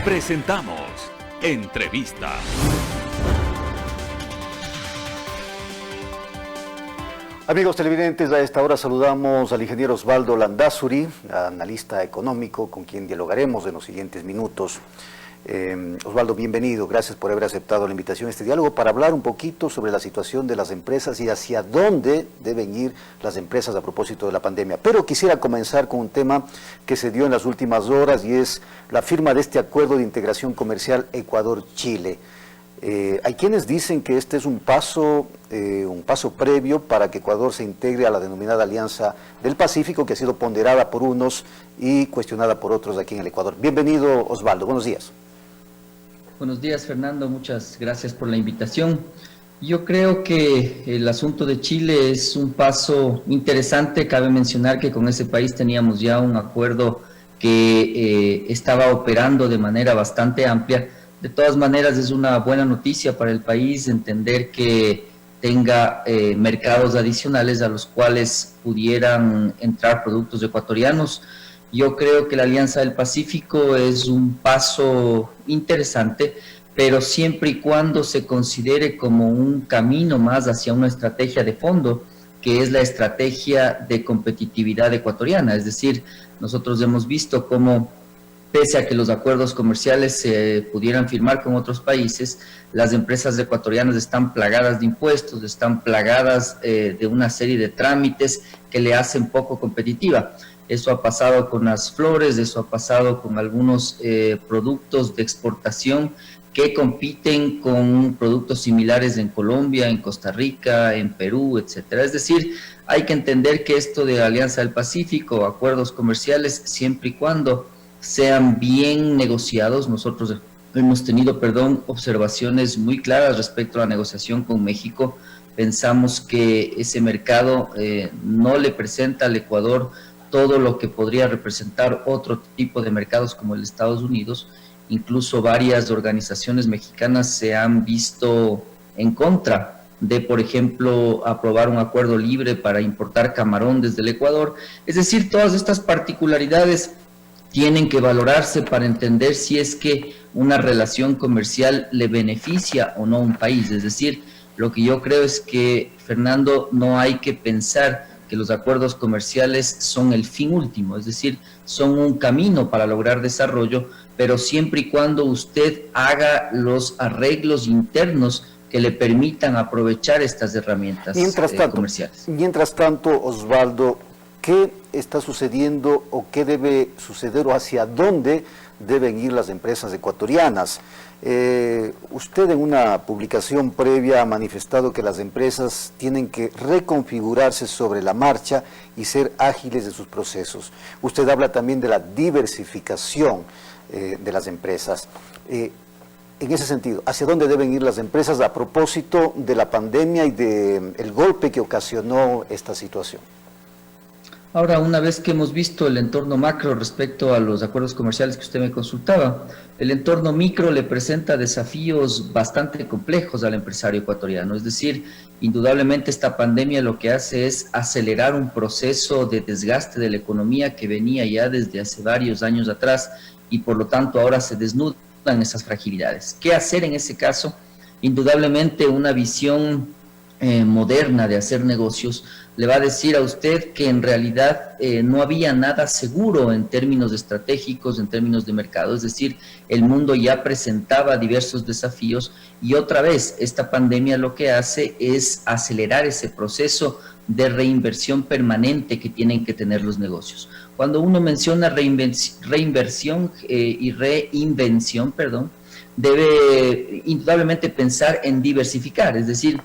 Presentamos Entrevista. Amigos televidentes, a esta hora saludamos al ingeniero Osvaldo Landázuri, analista económico, con quien dialogaremos en los siguientes minutos. Osvaldo, bienvenido, gracias por haber aceptado la invitación a este diálogo para hablar un poquito sobre la situación de las empresas y hacia dónde deben ir las empresas a propósito de la pandemia. Pero quisiera comenzar con un tema que se dio en las últimas horas y es la firma de este acuerdo de integración comercial Ecuador-Chile. Hay quienes dicen que este es un paso previo para que Ecuador se integre a la denominada Alianza del Pacífico, que ha sido ponderada por unos y cuestionada por otros aquí en el Ecuador. Bienvenido, Osvaldo, buenos días. Buenos días, Fernando, muchas gracias por la invitación. Yo creo que el asunto de Chile es un paso interesante. Cabe mencionar que con ese país teníamos ya un acuerdo que estaba operando de manera bastante amplia. De todas maneras, es una buena noticia para el país entender que tenga mercados adicionales a los cuales pudieran entrar productos ecuatorianos. Yo creo que la Alianza del Pacífico es un paso interesante, pero siempre y cuando se considere como un camino más hacia una estrategia de fondo, que es la estrategia de competitividad ecuatoriana. Es decir, nosotros hemos visto cómo, pese a que los acuerdos comerciales se pudieran firmar con otros países, las empresas ecuatorianas están plagadas de impuestos, están plagadas de una serie de trámites que le hacen poco competitiva. Eso ha pasado con las flores, eso ha pasado con algunos productos de exportación que compiten con productos similares en Colombia, en Costa Rica, en Perú, etcétera. Es decir, hay que entender que esto de Alianza del Pacífico, acuerdos comerciales, siempre y cuando sean bien negociados. Nosotros hemos tenido, observaciones muy claras respecto a la negociación con México. Pensamos que ese mercado no le presenta al Ecuador todo lo que podría representar otro tipo de mercados como el de Estados Unidos. Incluso varias organizaciones mexicanas se han visto en contra de, por ejemplo, aprobar un acuerdo libre para importar camarón desde el Ecuador. Es decir, todas estas particularidades tienen que valorarse para entender si es que una relación comercial le beneficia o no a un país. Es decir, lo que yo creo es que, Fernando, no hay que pensar que los acuerdos comerciales son el fin último, es decir, son un camino para lograr desarrollo, pero siempre y cuando usted haga los arreglos internos que le permitan aprovechar estas herramientas comerciales. Mientras tanto, Osvaldo, ¿qué está sucediendo o qué debe suceder o hacia dónde deben ir las empresas ecuatorianas? Usted en una publicación previa ha manifestado que las empresas tienen que reconfigurarse sobre la marcha y ser ágiles en sus procesos. Usted habla también de la diversificación de las empresas. En ese sentido, ¿hacia dónde deben ir las empresas a propósito de la pandemia y del golpe que ocasionó esta situación? Ahora, una vez que hemos visto el entorno macro respecto a los acuerdos comerciales que usted me consultaba, el entorno micro le presenta desafíos bastante complejos al empresario ecuatoriano. Es decir, indudablemente esta pandemia lo que hace es acelerar un proceso de desgaste de la economía que venía ya desde hace varios años atrás y por lo tanto ahora se desnudan esas fragilidades. ¿Qué hacer en ese caso? Indudablemente una visión moderna de hacer negocios le va a decir a usted que en realidad no había nada seguro en términos estratégicos, en términos de mercado. Es decir, el mundo ya presentaba diversos desafíos y otra vez esta pandemia lo que hace es acelerar ese proceso de reinversión permanente que tienen que tener los negocios. Cuando uno menciona reinversión y reinvención, debe indudablemente pensar en diversificar, es decir,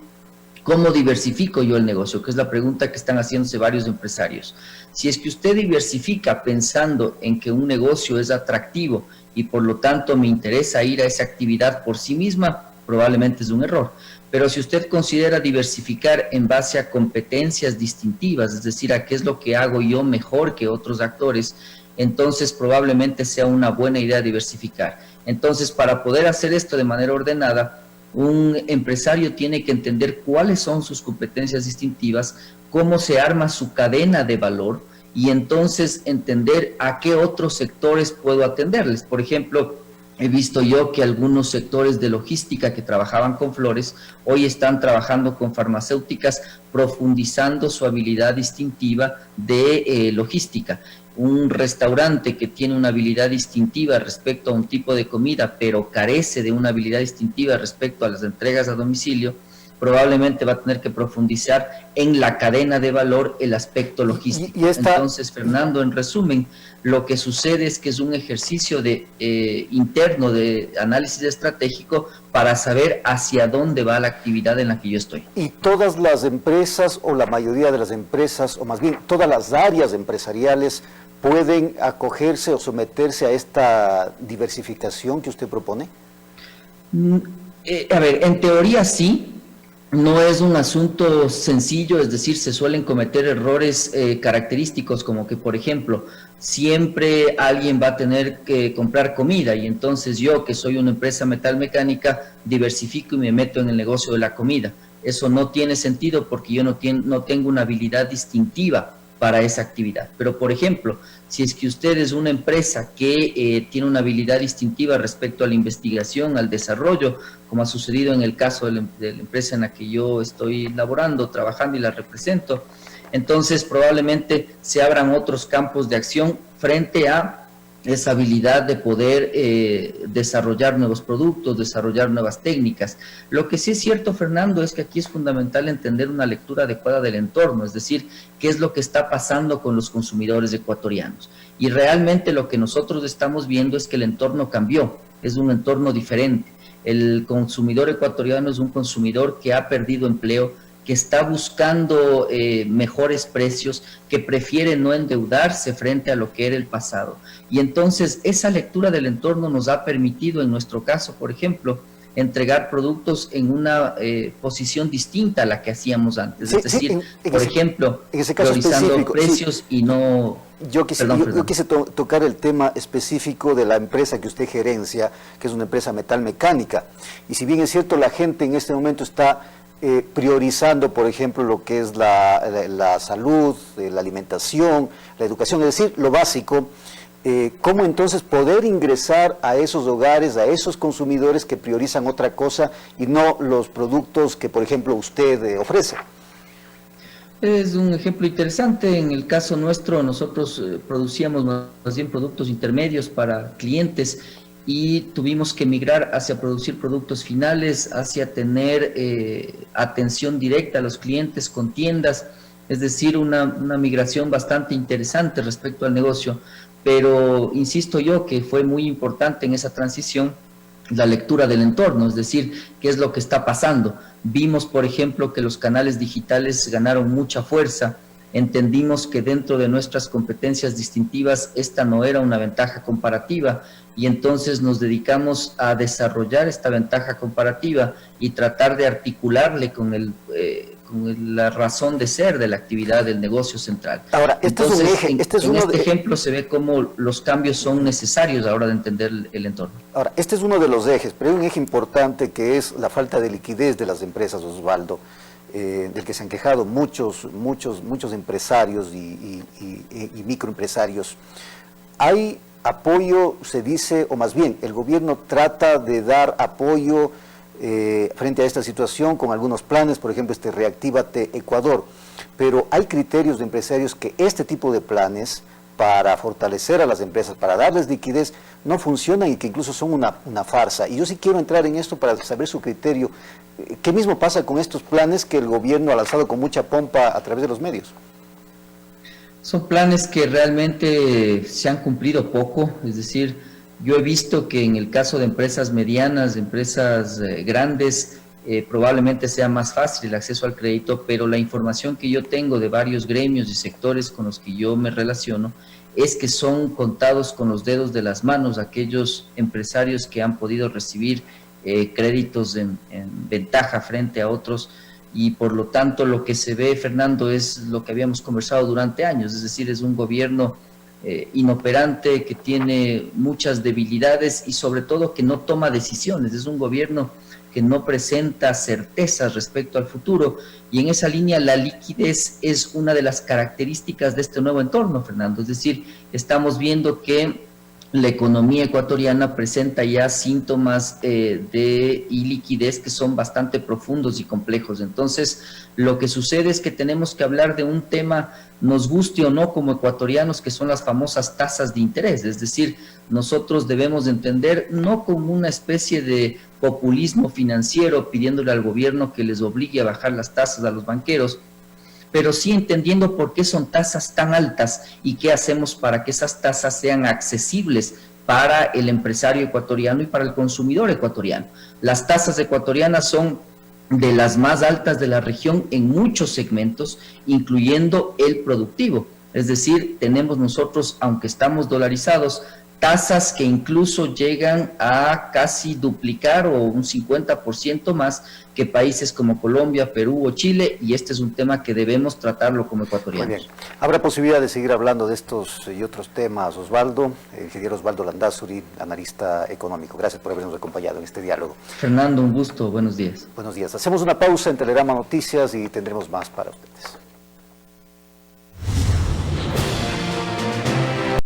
¿cómo diversifico yo el negocio? Que es la pregunta que están haciéndose varios empresarios. Si es que usted diversifica pensando en que un negocio es atractivo y por lo tanto me interesa ir a esa actividad por sí misma, probablemente es un error. Pero si usted considera diversificar en base a competencias distintivas, es decir, a qué es lo que hago yo mejor que otros actores, entonces probablemente sea una buena idea diversificar. Entonces, para poder hacer esto de manera ordenada, un empresario tiene que entender cuáles son sus competencias distintivas, cómo se arma su cadena de valor y entonces entender a qué otros sectores puedo atenderles. Por ejemplo, he visto yo que algunos sectores de logística que trabajaban con flores, hoy están trabajando con farmacéuticas, profundizando su habilidad distintiva de logística. Un restaurante que tiene una habilidad distintiva respecto a un tipo de comida, pero carece de una habilidad distintiva respecto a las entregas a domicilio, probablemente va a tener que profundizar en la cadena de valor el aspecto logístico. Entonces, Fernando, en resumen, lo que sucede es que es un ejercicio de interno de análisis estratégico para saber hacia dónde va la actividad en la que yo estoy. ¿Y todas las empresas o la mayoría de las empresas, o más bien todas las áreas empresariales, pueden acogerse o someterse a esta diversificación que usted propone? A ver, en teoría sí. No es un asunto sencillo, es decir, se suelen cometer errores característicos, como que, por ejemplo, siempre alguien va a tener que comprar comida y entonces yo, que soy una empresa metalmecánica, diversifico y me meto en el negocio de la comida. Eso no tiene sentido porque yo no tengo una habilidad distintiva para esa actividad. Pero, por ejemplo, si es que usted es una empresa que tiene una habilidad distintiva respecto a la investigación, al desarrollo, como ha sucedido en el caso de la empresa en la que yo estoy laborando, trabajando y la represento, entonces probablemente se abran otros campos de acción frente a esa habilidad de poder desarrollar nuevos productos, desarrollar nuevas técnicas. Lo que sí es cierto, Fernando, es que aquí es fundamental entender una lectura adecuada del entorno, es decir, qué es lo que está pasando con los consumidores ecuatorianos. Y realmente lo que nosotros estamos viendo es que el entorno cambió, es un entorno diferente. El consumidor ecuatoriano es un consumidor que ha perdido empleo, que está buscando mejores precios, que prefiere no endeudarse frente a lo que era el pasado. Y entonces esa lectura del entorno nos ha permitido, en nuestro caso, por ejemplo, entregar productos en una posición distinta a la que hacíamos antes. Sí, es decir, por ejemplo, priorizando precios y no... Yo quise tocar el tema específico de la empresa que usted gerencia, que es una empresa metalmecánica. Y si bien es cierto, la gente en este momento está priorizando, por ejemplo, lo que es la salud, la alimentación, la educación, es decir, lo básico, ¿cómo entonces poder ingresar a esos hogares, a esos consumidores que priorizan otra cosa y no los productos que, por ejemplo, usted ofrece? Es un ejemplo interesante. En el caso nuestro, nosotros producíamos más bien productos intermedios para clientes y tuvimos que migrar hacia producir productos finales, hacia tener atención directa a los clientes con tiendas, es decir, una migración bastante interesante respecto al negocio, pero insisto yo que fue muy importante en esa transición la lectura del entorno, es decir, qué es lo que está pasando. Vimos, por ejemplo, que los canales digitales ganaron mucha fuerza. Entendimos que dentro de nuestras competencias distintivas esta no era una ventaja comparativa y entonces nos dedicamos a desarrollar esta ventaja comparativa y tratar de articularle con la razón de ser de la actividad del negocio central. Ahora, entonces, en este ejemplo se ve cómo los cambios son necesarios a la hora de entender el entorno. Ahora, este es uno de los ejes, pero hay un eje importante que es la falta de liquidez de las empresas, Osvaldo. Del que se han quejado muchos empresarios y microempresarios. Hay apoyo, se dice, o más bien, el gobierno trata de dar apoyo frente a esta situación con algunos planes, por ejemplo, Reactívate Ecuador, pero hay criterios de empresarios que este tipo de planes para fortalecer a las empresas, para darles liquidez, no funcionan y que incluso son una farsa. Y yo sí quiero entrar en esto para saber su criterio. ¿Qué mismo pasa con estos planes que el gobierno ha lanzado con mucha pompa a través de los medios? Son planes que realmente se han cumplido poco, es decir, yo he visto que en el caso de empresas medianas, de empresas grandes, probablemente sea más fácil el acceso al crédito, pero la información que yo tengo de varios gremios y sectores con los que yo me relaciono es que son contados con los dedos de las manos aquellos empresarios que han podido recibir créditos en ventaja frente a otros y por lo tanto lo que se ve, Fernando, es lo que habíamos conversado durante años, es decir, es un gobierno inoperante que tiene muchas debilidades y sobre todo que no toma decisiones, es un gobierno que no presenta certezas respecto al futuro y en esa línea la liquidez es una de las características de este nuevo entorno, Fernando, es decir, estamos viendo que la economía ecuatoriana presenta ya síntomas de iliquidez que son bastante profundos y complejos. Entonces, lo que sucede es que tenemos que hablar de un tema, nos guste o no como ecuatorianos, que son las famosas tasas de interés. Es decir, nosotros debemos entender no como una especie de populismo financiero pidiéndole al gobierno que les obligue a bajar las tasas a los banqueros, pero sí entendiendo por qué son tasas tan altas y qué hacemos para que esas tasas sean accesibles para el empresario ecuatoriano y para el consumidor ecuatoriano. Las tasas ecuatorianas son de las más altas de la región en muchos segmentos, incluyendo el productivo. Es decir, tenemos nosotros, aunque estamos dolarizados, tasas que incluso llegan a casi duplicar o un 50% más que países como Colombia, Perú o Chile, y este es un tema que debemos tratarlo como ecuatorianos. Muy bien. ¿Habrá posibilidad de seguir hablando de estos y otros temas, Osvaldo? Ingeniero Osvaldo Landázuri, analista económico. Gracias por habernos acompañado en este diálogo. Fernando, un gusto. Buenos días. Buenos días. Hacemos una pausa en Telegrama Noticias y tendremos más para ustedes.